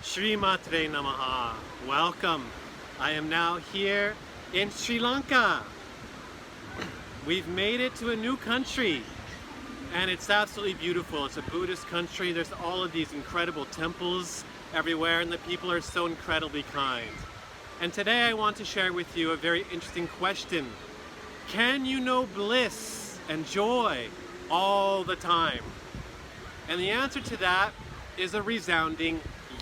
Shri Matre Namaha. Welcome. I am now here in Sri Lanka. We've made it to a new country and it's absolutely beautiful. It's a Buddhist country. There's all of these incredible temples everywhere and the people are so incredibly kind. And today I want to share with you a very interesting question. Can you know bliss and joy all the time? And the answer to that is a resounding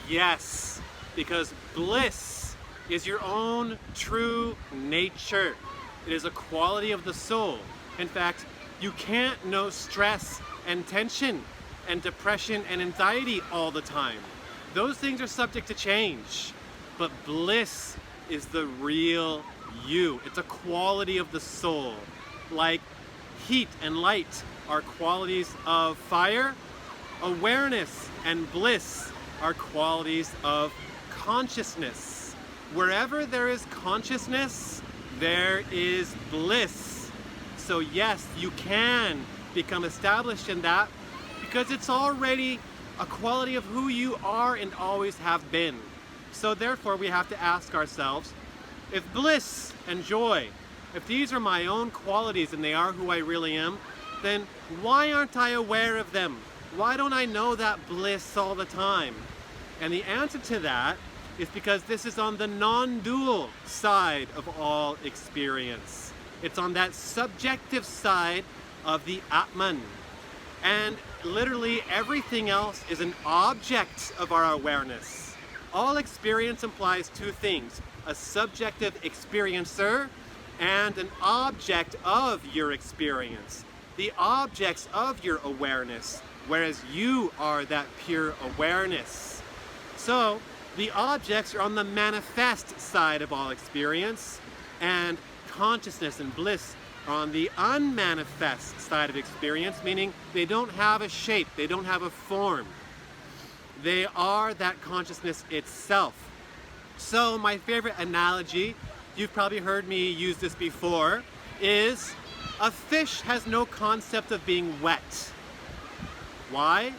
yes, because bliss is your own true nature. It is a quality of the soul. In fact, you can't know stress and tension and depression and anxiety all the time. Those things are subject to change, but bliss is the real you. It's a quality of the soul. Like heat and light are qualities of fire, awareness and bliss are qualities of consciousness. Wherever there is consciousness, there is bliss. So yes, you can become established in that because it's already a quality of who you are and always have been. So therefore we have to ask ourselves, if bliss and joy, if these are my own qualities and they are who I really am, then why aren't I aware of them? Why don't I know that bliss all the time? And the answer to that is because this is on the non-dual side of all experience. It's on that subjective side of the Atman. And literally everything else is an object of our awareness. All experience implies two things: a subjective experiencer and an object of your experience. The objects of your awareness, whereas you are that pure awareness. So the objects are on the manifest side of all experience, and consciousness and bliss are on the unmanifest side of experience, meaning they don't have a shape, they don't have a form. They are that consciousness itself. So my favorite analogy, you've probably heard me use this before, is a fish has no concept of being wet. Why?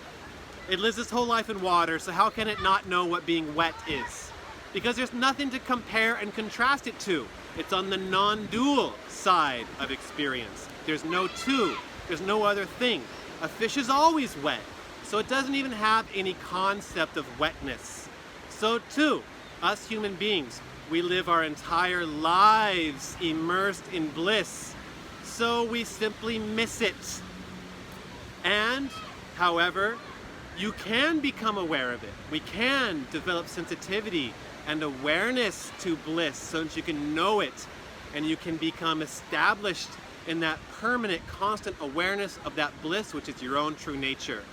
It lives its whole life in water, so how can it not know what being wet is? Because there's nothing to compare and contrast it to. It's on the non-dual side of experience. There's no two, there's no other thing. A fish is always wet, so it doesn't even have any concept of wetness. So too, us human beings, we live our entire lives immersed in bliss, so we simply miss it. And, however, you can become aware of it. We can develop sensitivity and awareness to bliss so that you can know it and you can become established in that permanent, constant awareness of that bliss, which is your own true nature.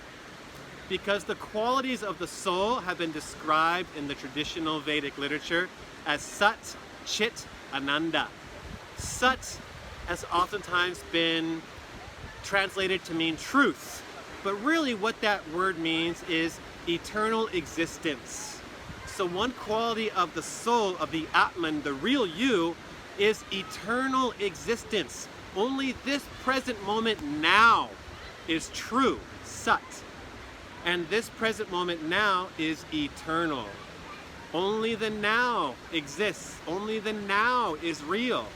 Because the qualities of the soul have been described in the traditional Vedic literature as Sat, Chit, Ananda. Sat has oftentimes been translated to mean truth, but really what that word means is eternal existence. So one quality of the soul, of the Atman, the real you, is eternal existence. Only this present moment now is true, Sat. And this present moment now is eternal. Only the now exists. Only the now is real.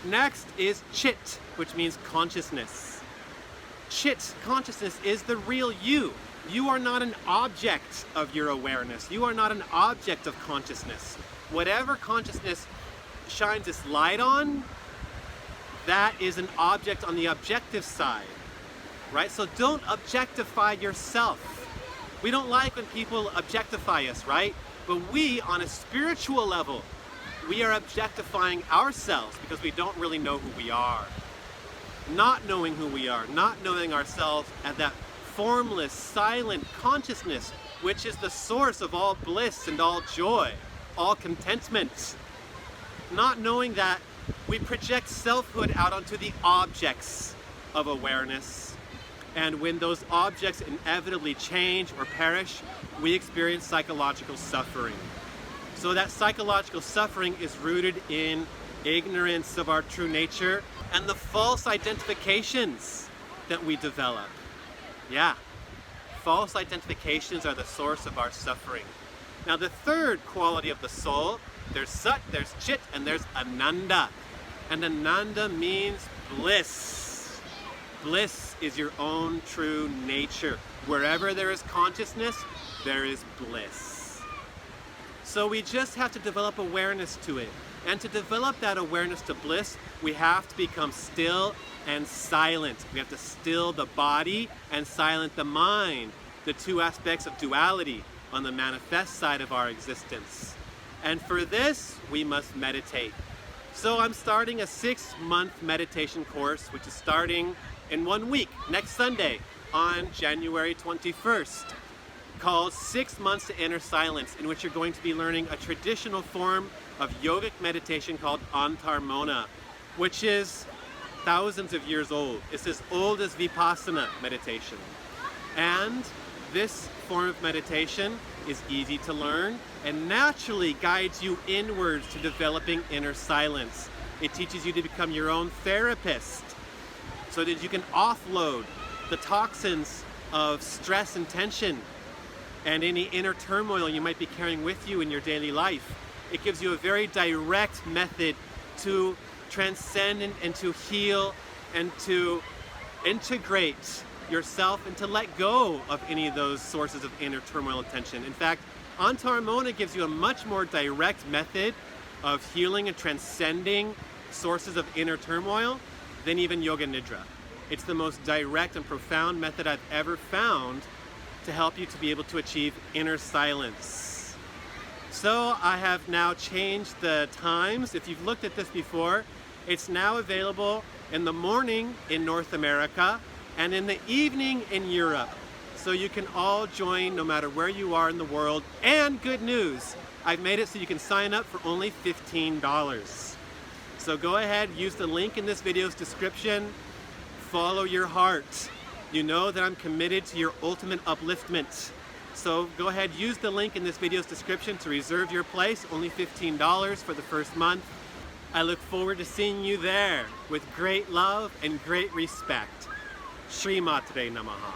Next is Chit, which means consciousness. Chit, consciousness, is the real you. You are not an object of your awareness. You are not an object of consciousness. Whatever consciousness shines its light on, that is an object on the objective side, right? So don't objectify yourself. We don't like when people objectify us, right? But we, on a spiritual level, we are objectifying ourselves because we don't really know who we are. Not knowing who we are, not knowing ourselves at that formless, silent consciousness, which is the source of all bliss and all joy, all contentment. Not knowing that we project selfhood out onto the objects of awareness. And when those objects inevitably change or perish, we experience psychological suffering. So that psychological suffering is rooted in ignorance of our true nature and the false identifications that we develop. Yeah, false identifications are the source of our suffering. Now the third quality of the soul, there's Sat, there's Chit, and there's Ananda. And Ananda means bliss. Bliss is your own true nature. Wherever there is consciousness, there is bliss. So we just have to develop awareness to it. And to develop that awareness to bliss, we have to become still and silent. We have to still the body and silent the mind, the two aspects of duality on the manifest side of our existence. And for this, we must meditate. So I'm starting a 6-month meditation course, which is starting in 1 week, next Sunday, on January 21st, called 6 Months to Inner Silence, in which you're going to be learning a traditional form of yogic meditation called Antar Mouna, which is thousands of years old. It's as old as Vipassana meditation. And this form of meditation is easy to learn and naturally guides you inwards to developing inner silence. It teaches you to become your own therapist so that you can offload the toxins of stress and tension and any inner turmoil you might be carrying with you in your daily life. It gives you a very direct method to transcend and to heal and to integrate yourself and to let go of any of those sources of inner turmoil and tension. In fact, Antar Mouna gives you a much more direct method of healing and transcending sources of inner turmoil than even Yoga Nidra. It's the most direct and profound method I've ever found to help you to be able to achieve inner silence. So I have now changed the times. If you've looked at this before, it's now available in the morning in North America and in the evening in Europe. So you can all join no matter where you are in the world. And good news, I've made it so you can sign up for only $15. So go ahead, use the link in this video's description. Follow your heart. You know that I'm committed to your ultimate upliftment. So go ahead, use the link in this video's description to reserve your place, only $15 for the first month. I look forward to seeing you there with great love and great respect. Shri Matre Namaha.